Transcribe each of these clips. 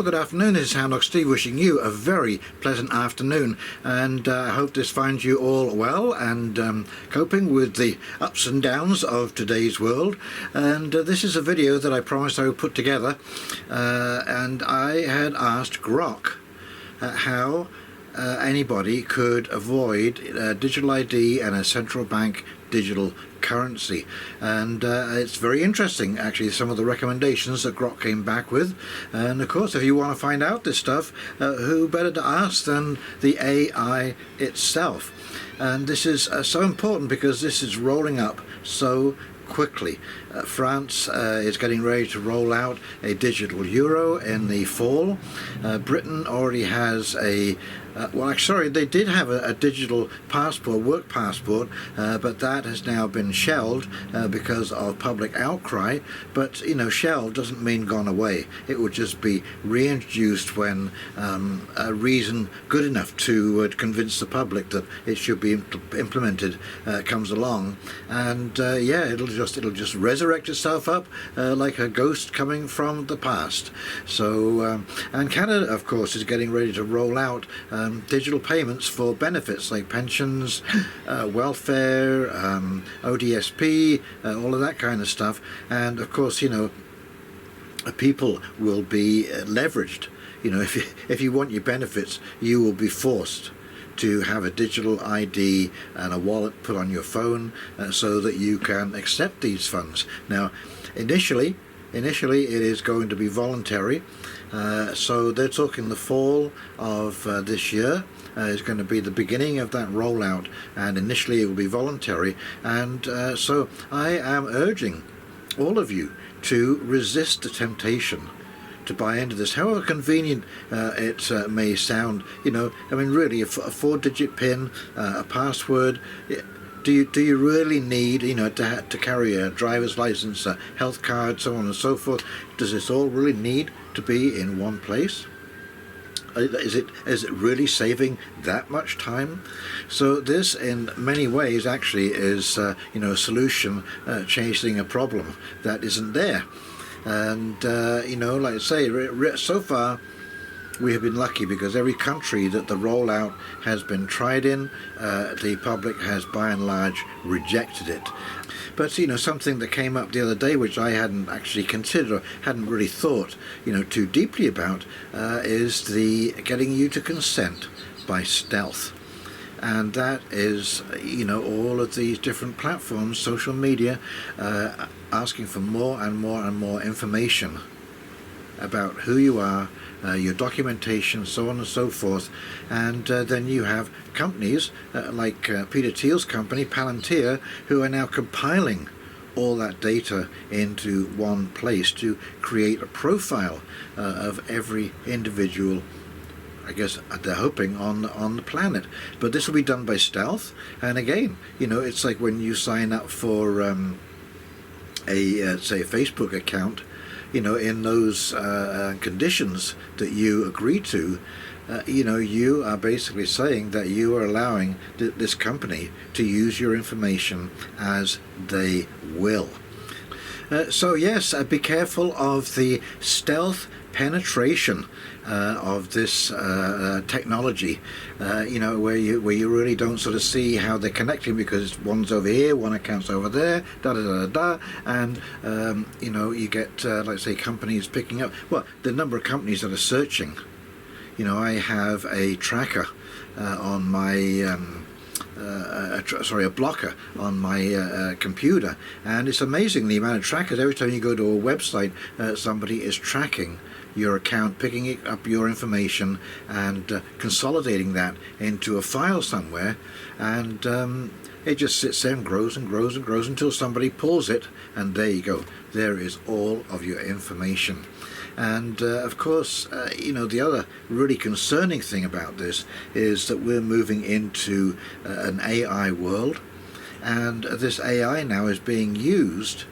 Well, good afternoon. This is Houndog Steve wishing you a very pleasant afternoon, and I hope this finds you all well and coping with the ups and downs of today's world. And this is a video that I promised I would put together, and I had asked Grok how anybody could avoid digital ID and a central bank digital currency, and it's very interesting actually some of the recommendations that Grok came back with. And of course, if you want to find out this stuff, who better to ask than the AI itself? And this is so important because this is rolling up so quickly. France is getting ready to roll out a digital euro in the fall. Britain already has a well, sorry, they did have a digital passport, work passport, but that has now been shelved because of public outcry. But you know, shelved doesn't mean gone away. It will just be reintroduced when a reason good enough to convince the public that it should be implemented comes along. And yeah, it'll just resurrect itself up like a ghost coming from the past. So and Canada, of course, is getting ready to roll out digital payments for benefits like pensions, welfare, ODSP, all of that kind of stuff. And of course, you know, people will be leveraged. You know, if you want your benefits, you will be forced to have a digital ID and a wallet put on your phone so that you can accept these funds. Now, initially it is going to be voluntary, so they're talking the fall of this year is going to be the beginning of that rollout, and initially it will be voluntary. And so I am urging all of you to resist the temptation to buy into this, however convenient it may sound. You know, I mean, really, a four-digit PIN, a password. Do you really need, you know, to carry a driver's license, a health card, so on and so forth? Does this all really need to be in one place? Is it really saving that much time? So this, in many ways, actually is you know, a solution chasing a problem that isn't there. And you know, like I say, so far we have been lucky because every country that the rollout has been tried in, the public has by and large rejected it. But you know, something that came up the other day which I hadn't actually considered or hadn't really thought, you know, too deeply about, is the getting you to consent by stealth. And that is, you know, all of these different platforms, social media, asking for more and more and more information about who you are, your documentation, so on and so forth. And then you have companies like Peter Thiel's company, Palantir, who are now compiling all that data into one place to create a profile of every individual, I guess they're hoping, on the planet. But this will be done by stealth. And again, you know, it's like when you sign up for say a Facebook account, you know, in those conditions that you agree to, you know, you are basically saying that you are allowing this company to use your information as they will. So yes, be careful of the stealth penetration of this technology, you know, where you really don't sort of see how they're connecting, because one's over here, one account's over there, and you know, you get like say companies picking up, well, the number of companies that are searching. You know, I have a tracker on my a blocker on my computer, and it's amazing the amount of trackers. Every time you go to a website, somebody is tracking your account, picking up your information and consolidating that into a file somewhere, and it just sits there and grows and grows and grows until somebody pulls it, and there you go, there is all of your information. And of course, you know, the other really concerning thing about this is that we're moving into an AI world, and this AI now is being used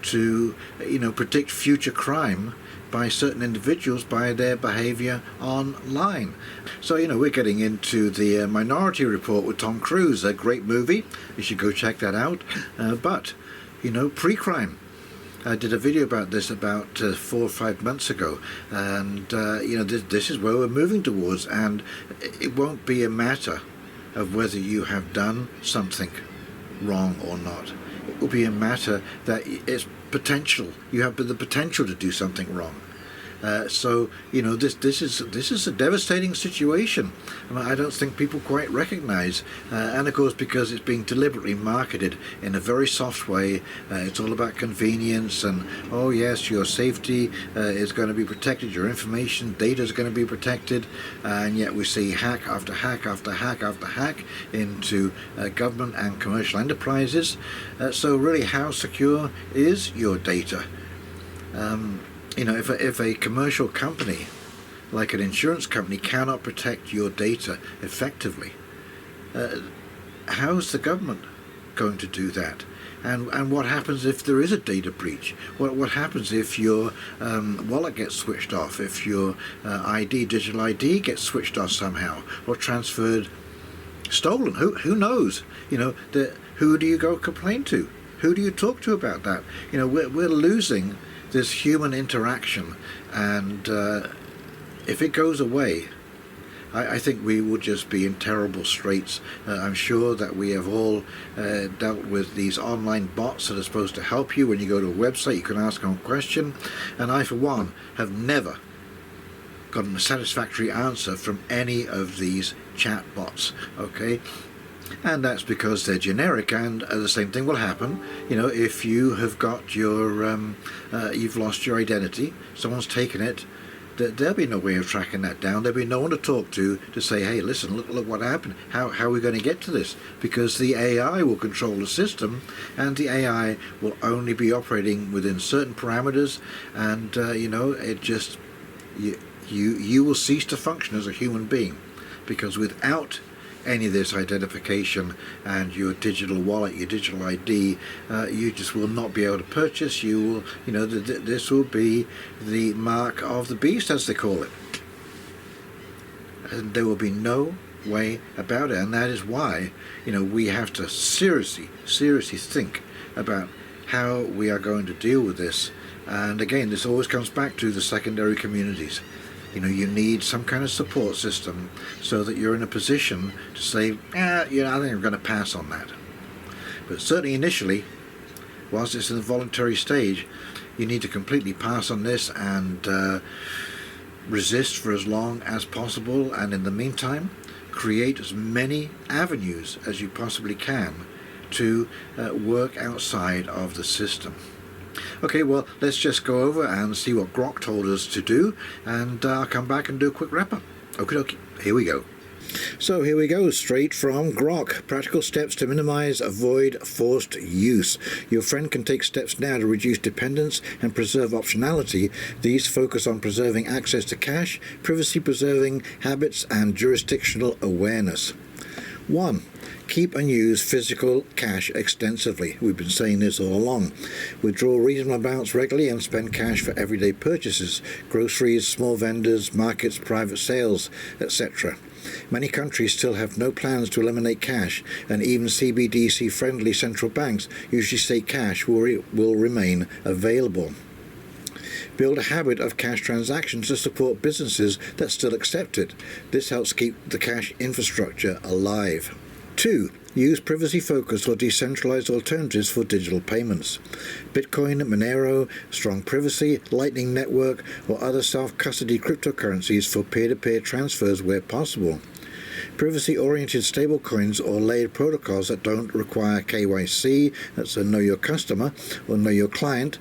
to, you know, predict future crime by certain individuals by their behavior online. So, you know, we're getting into the Minority Report with Tom Cruise, a great movie. You should go check that out. But, you know, pre-crime. I did a video about this about 4 or 5 months ago, and this is where we're moving towards, and it won't be a matter of whether you have done something wrong or not. It will be a matter that it's potential. You have the potential to do something wrong. So this is a devastating situation. I don't think people quite recognise, and of course because it's being deliberately marketed in a very soft way. It's all about convenience, and oh yes, your safety is going to be protected, your information, data is going to be protected, and yet we see hack after hack after hack after hack into government and commercial enterprises. So really, how secure is your data? If a commercial company, like an insurance company, cannot protect your data effectively, how's the government going to do that? And what happens if there is a data breach? What happens if your wallet gets switched off, if your digital ID gets switched off somehow, or transferred, stolen? Who knows? Who do you go complain to? Who do you talk to about that? We're losing this human interaction, and if it goes away, I think we will just be in terrible straits. I'm sure that we have all dealt with these online bots that are supposed to help you. When you go to a website, you can ask them a question, and I, for one, have never gotten a satisfactory answer from any of these chat bots. Okay? And that's because they're generic, and the same thing will happen. If you have got your, you've lost your identity, someone's taken it, there'll be no way of tracking that down. There'll be no one to talk to say, hey, listen, look what happened. How are we going to get to this? Because the AI will control the system, and the AI will only be operating within certain parameters, and it just, you will cease to function as a human being, because without any of this identification and your digital wallet, your digital ID, you just will not be able to purchase. You will, this will be the mark of the beast, as they call it. And there will be no way about it, and that is why, we have to seriously think about how we are going to deal with this. And again, this always comes back to the secondary communities. You need some kind of support system so that you're in a position to say, I think I'm going to pass on that. But certainly initially, whilst it's in the voluntary stage, you need to completely pass on this and resist for as long as possible, and in the meantime, create as many avenues as you possibly can to work outside of the system. Okay, well, let's just go over and see what Grok told us to do, and I'll come back and do a quick wrap-up. Okie dokie, here we go. So here we go, straight from Grok. Practical steps to avoid forced use. Your friend can take steps now to reduce dependence and preserve optionality. These focus on preserving access to cash, privacy-preserving habits, and jurisdictional awareness. 1. Keep and use physical cash extensively. We've been saying this all along. Withdraw reasonable amounts regularly and spend cash for everyday purchases, groceries, small vendors, markets, private sales, etc. Many countries still have no plans to eliminate cash, and even C.B.D.C friendly central banks usually say cash will remain available. Build a habit of cash transactions to support businesses that still accept it. This helps keep the cash infrastructure alive. 2. Use privacy-focused or decentralized alternatives for digital payments. Bitcoin, Monero, Strong Privacy, Lightning Network, or other self-custody cryptocurrencies for peer-to-peer transfers where possible. Privacy-oriented stablecoins or layered protocols that don't require KYC, that's a Know Your Customer or Know Your Client,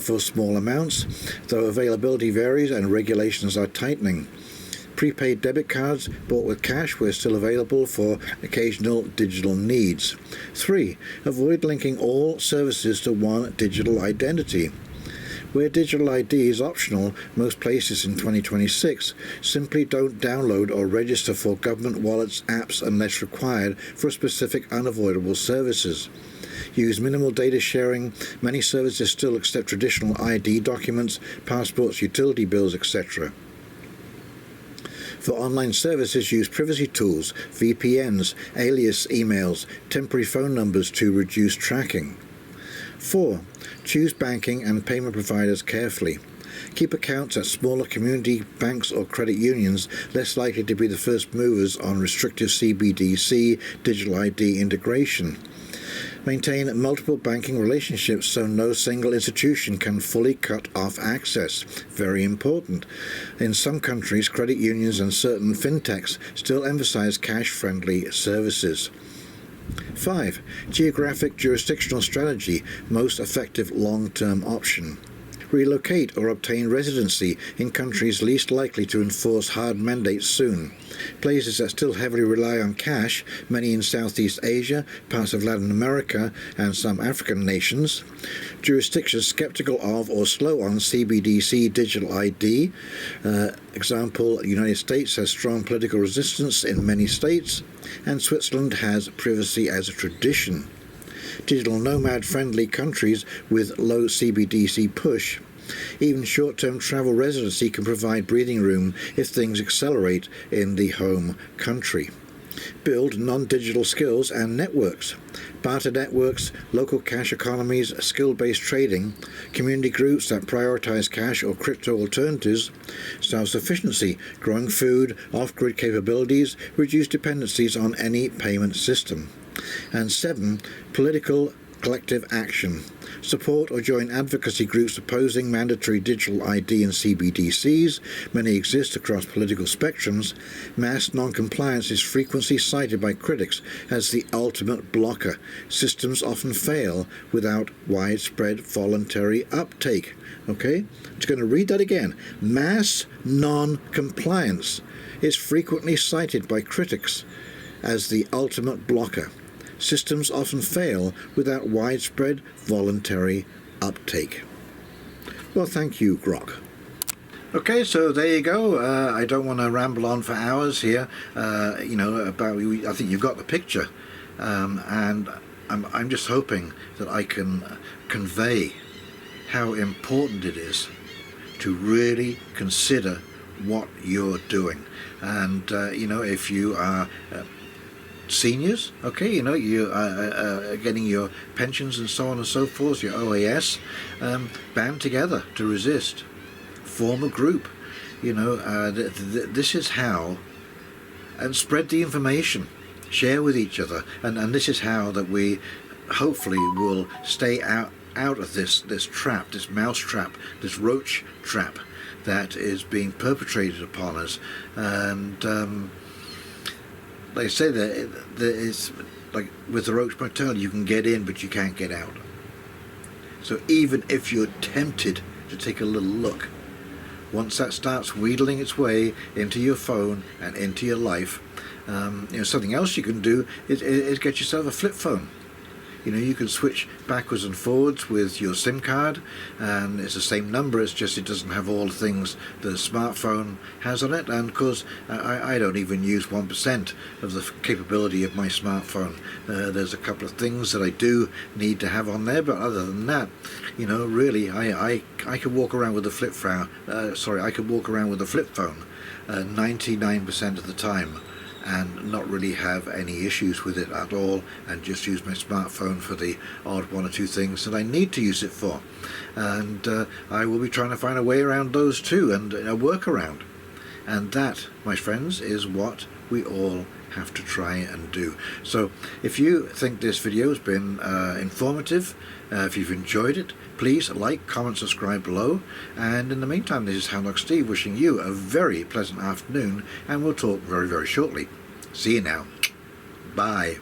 for small amounts, though availability varies and regulations are tightening. Prepaid debit cards bought with cash were still available for occasional digital needs. 3. Avoid linking all services to one digital identity. Where digital ID is optional, most places in 2026, simply don't download or register for government wallets, apps unless required for specific unavoidable services. Use minimal data sharing. Many services still accept traditional ID documents, passports, utility bills, etc. For online services, use privacy tools, VPNs, alias emails, temporary phone numbers to reduce tracking. 4. Choose banking and payment providers carefully. Keep accounts at smaller community banks or credit unions less likely to be the first movers on restrictive C.B.D.C digital ID integration. Maintain multiple banking relationships so no single institution can fully cut off access. Very important. In some countries, credit unions and certain fintechs still emphasize cash-friendly services. 5. Geographic jurisdictional strategy, most effective long-term option. Relocate or obtain residency in countries least likely to enforce hard mandates soon. Places that still heavily rely on cash, many in Southeast Asia, parts of Latin America, and some African nations. Jurisdictions skeptical of or slow on C.B.D.C digital ID. Example, the United States has strong political resistance in many states, and Switzerland has privacy as a tradition. Digital nomad-friendly countries with low C.B.D.C push. Even short-term travel residency can provide breathing room if things accelerate in the home country. Build non-digital skills and networks. Barter networks, local cash economies, skill-based trading, community groups that prioritize cash or crypto alternatives, self-sufficiency, growing food, off-grid capabilities, reduce dependencies on any payment system. And 7. Political collective action. Support or join advocacy groups opposing mandatory digital ID and C.B.D.Cs. Many exist across political spectrums. Mass non-compliance is frequently cited by critics as the ultimate blocker. Systems often fail without widespread voluntary uptake. Okay? I'm just going to read that again. Mass non-compliance is frequently cited by critics as the ultimate blocker. Systems often fail without widespread voluntary uptake. Well, thank you, Grok. Okay, so there you go. I don't want to ramble on for hours here. I think you've got the picture, and I'm just hoping that I can convey how important it is to really consider what you're doing. And if you are seniors, okay, you are getting your pensions and so on and so forth, your OAS, band together to resist, form a group, this is how, and spread the information, share with each other, and this is how that we hopefully will stay out of this trap, this mouse trap, this roach trap that is being perpetrated upon us. And like I say, there is, like with the roach motel, you can get in but you can't get out. So even if you're tempted to take a little look, once that starts wheedling its way into your phone and into your life, something else you can do is get yourself a flip phone. You can switch backwards and forwards with your SIM card, and it's the same number, it's just it doesn't have all the things that a smartphone has on it. And of course, I don't even use 1% of the capability of my smartphone. There's a couple of things that I do need to have on there, but other than that, really, I could walk around with a flip phone. I could walk around with a flip phone 99% of the time, and not really have any issues with it at all, and just use my smartphone for the odd one or two things that I need to use it for. And I will be trying to find a way around those too, and a workaround. And that, my friends, is what we all have to try and do. So if you think this video has been informative, if you've enjoyed it, please like, comment, subscribe below. And in the meantime, this is Houndog Steve wishing you a very pleasant afternoon, and we'll talk very, very shortly. See you now. Bye.